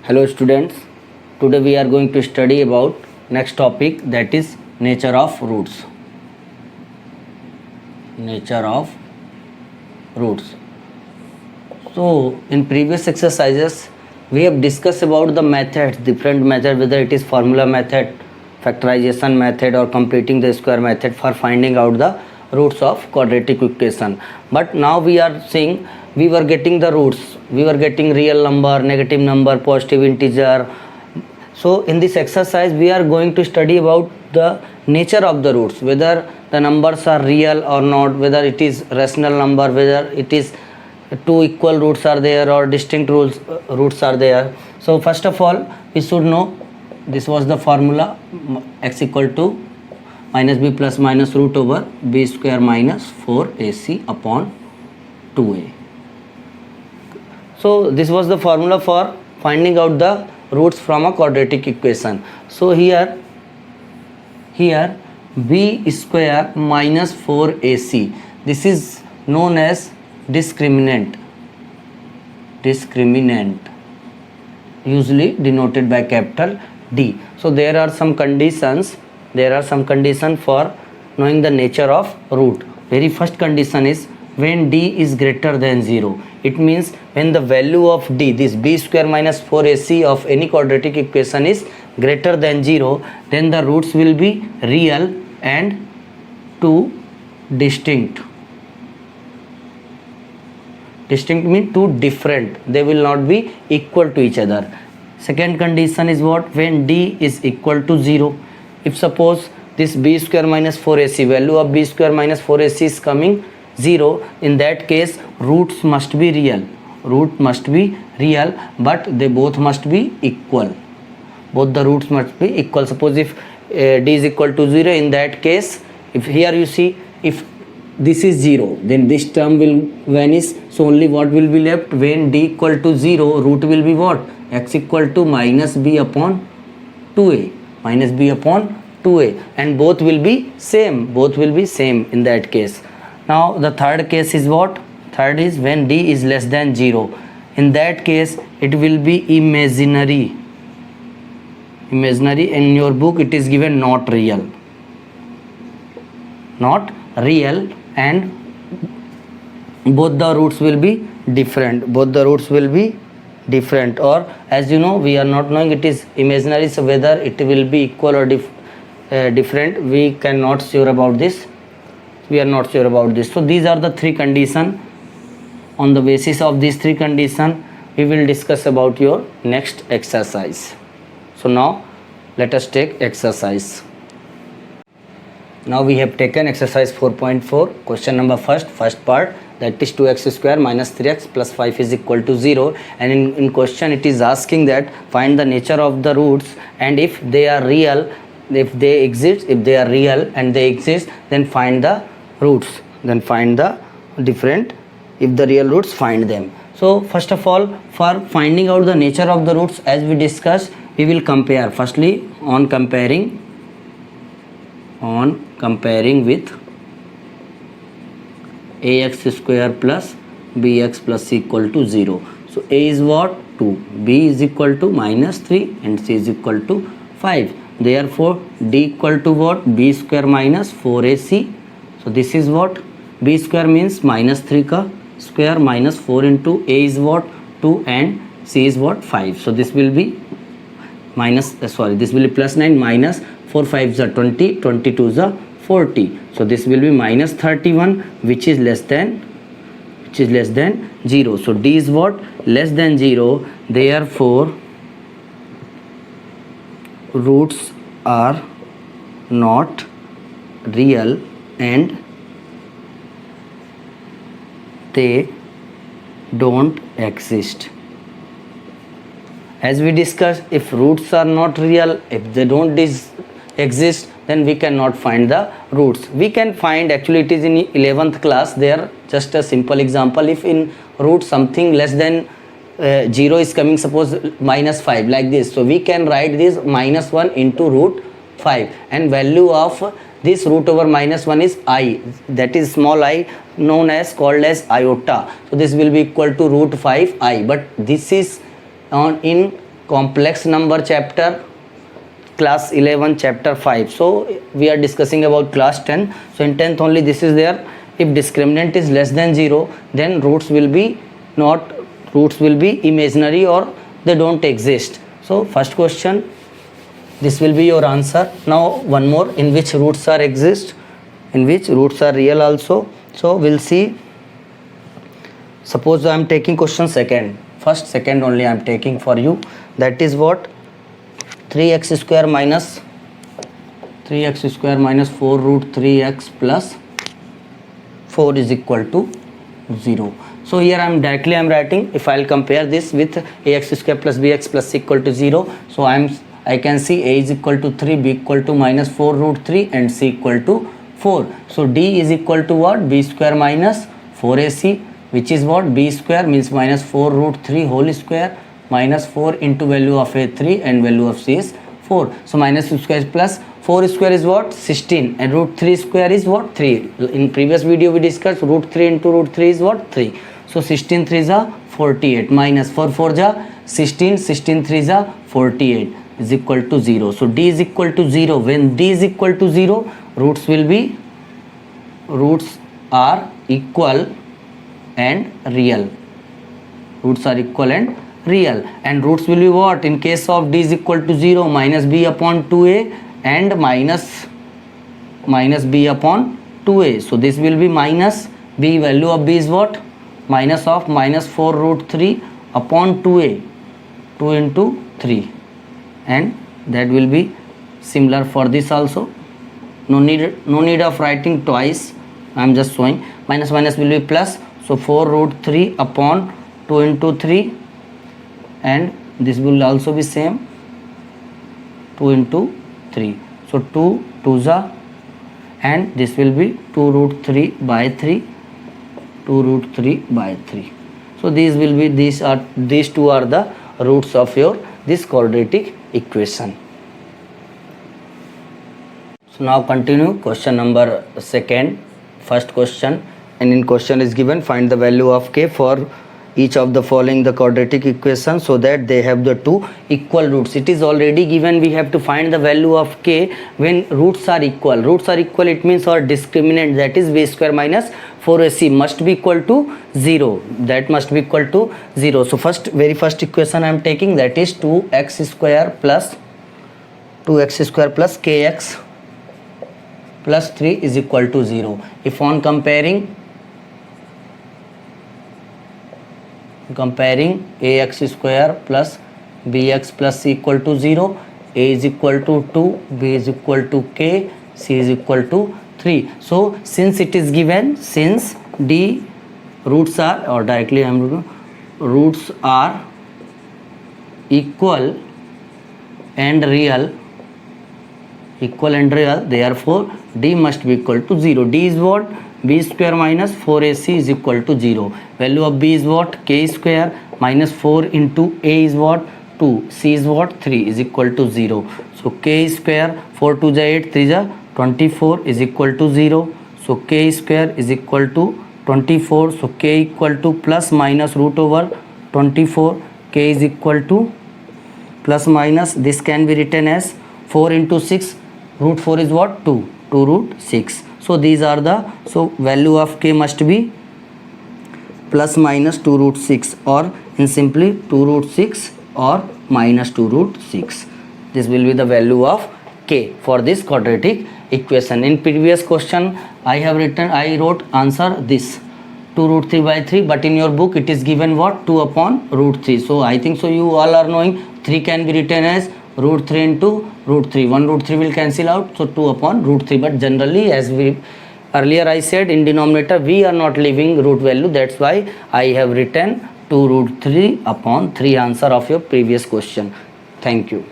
Hello students, today we are going to study about next topic, that is nature of roots. Nature of roots. So in previous exercises we have discussed about the methods, different methods, whether it is formula method, factorization method or completing the square method for finding out the roots of quadratic equation. But now we are seeing we were getting the roots, we were getting real number, negative number, positive integer. So in this exercise we are going to study about the nature of the roots, whether the numbers are real or not, whether it is rational number, whether it is two equal roots are there or distinct roots are there. So first of all we should know, this was the formula, x equal to minus b plus minus root over b square minus 4ac upon 2a. So this was the formula for finding out the roots from a quadratic equation. So here b square minus 4ac, this is known as discriminant, usually denoted by capital D. So there are some conditions for knowing the nature of root. Very first condition is when d is greater than 0. It means when the value of d, this b square minus 4ac of any quadratic equation is greater than 0, then the roots will be real and two distinct. Distinct means two different, they will not be equal to each other. Second condition is what? When d is equal to 0. If suppose this b square minus 4ac, value of b square minus 4ac is coming 0, in that case roots must be real. Root must be real, but they both must be equal. Both the roots must be equal. Suppose if d is equal to 0, in that case, if here you see, if this is 0, then this term will vanish. So only what will be left? When d equal to 0, root will be what? X equal to minus b upon 2a. Minus b upon 2a, and both will be same. Both will be same in that case. Now the third case is what? Third is when d is less than 0. In that case it will be imaginary. Imaginary, in your book it is given not real. Not real, and both the roots will be different. Both the roots will be different, or as you know, we are not knowing it is imaginary, so whether it will be equal or different, we cannot sure about this. We are not sure about this. So these are the three conditions. On the basis of these three conditions we will discuss about your next exercise. So now let us take exercise. Now we have taken exercise 4.4, question number first part, that is 2x square minus 3x plus 5 is equal to 0, and in question it is asking that find the nature of the roots, and if they are real, if they exist, if they are real and they exist, then find the roots, then find the different, if the real roots, find them. So first of all, for finding out the nature of the roots, as we discussed, we will compare. Firstly, on comparing with ax square plus bx plus equal to 0. So a is what? 2, b is equal to minus 3, and c is equal to 5. Therefore d equal to what? B square minus 4ac. So this is what? B square means minus 3 ka square minus 4 into a is what? 2, and c is what? 5. So this will be minus, this will be plus 9, minus 4 5s are 20, 22s are 40. So this will be minus 31, which is less than 0. So d is what? Less than 0. Therefore roots are not real and they don't exist. As we discussed, if roots are not real, if they don't exist, then we cannot find the roots. We can find, actually it is in 11th class there, just a simple example. If in root something less than 0 is coming, suppose minus 5 like this, so we can write this minus 1 into root 5, and value of this root over minus 1 is I, that is small I, called as iota. So this will be equal to root 5 I, but this is in complex number chapter, class 11 chapter 5. So we are discussing about class 10. So in 10th only this is there. If discriminant is less than 0, then roots will be imaginary or they don't exist. So first question, this will be your answer. Now one more, in which roots are exist, in which roots are real also. So we'll see. Suppose I am taking question second, first second only I am taking for you. That is what? 3x square minus 4 root 3x plus 4 is equal to 0. So here I am writing, if I will compare this with ax square plus bx plus c equal to 0. So I can see a is equal to 3, b equal to minus 4 root 3 and c equal to 4. So d is equal to what? B square minus 4ac, which is what? B square means minus 4 root 3 whole square minus 4 into value of a 3 and value of c is 4. So minus 2 square plus 4 square is what? 16 and root 3 square is what? 3. In previous video we discussed root 3 into root 3 is what? 3. So 16 3 is 48 minus 4 4 is 16, 16 3 is 48 is equal to 0. So d is equal to 0. When d is equal to 0, roots are equal and real. Roots are equal and real, and roots will be what? In case of d is equal to 0, minus b upon 2a and minus b upon 2a. So this will be minus b, value of b is what? Minus of minus 4 root 3 upon 2a, 2 into 3, and that will be similar for this also. No need of writing twice, I am just showing. Minus minus will be plus, so 4 root 3 upon 2 into 3, and this will also be same, 2 into 3. So 2 2s are, and this will be 2 root 3 by 3, 2 root 3 by 3. So these two are the roots of this quadratic equation. So now continue question number second. First question, and in question is given, find the value of k for each of the following the quadratic equation so that they have the two equal roots. It is already given, we have to find the value of k when roots are equal. Roots are equal, it means our discriminant, that is b square minus 4ac, must be equal to 0. That must be equal to 0. So very first equation I am taking, that is 2x square plus kx plus 3 is equal to 0. If on comparing ax square plus bx plus c equal to 0, a is equal to 2, b is equal to k, c is equal to 3. So since it is given, since d roots are, or directly I am looking, roots are equal and real, therefore d must be equal to 0. D is what? B square minus 4ac is equal to 0. Value of b is what? K square minus 4 into a is what? 2. C is what? 3 is equal to 0. So k square, 4 2 is 8, 3 is 24 is equal to 0. So k square is equal to 24. So k equal to plus minus root over 24. K is equal to plus minus, this can be written as 4 into 6. Root 4 is what? 2 root 6. So these are so value of k must be plus minus 2 root 6, or in simply 2 root 6 or minus 2 root 6. This will be the value of k for this quadratic equation. In previous question I wrote answer this 2 root 3 by 3, but in your book it is given what? 2 upon root 3. So I think so you all are knowing 3 can be written as root 3 into root 3. 1 root 3 will cancel out, so 2 upon root 3. But generally, as earlier I said, in denominator we are not leaving root value, that's why I have written 2 root 3 upon 3, answer of your previous question. Thank you.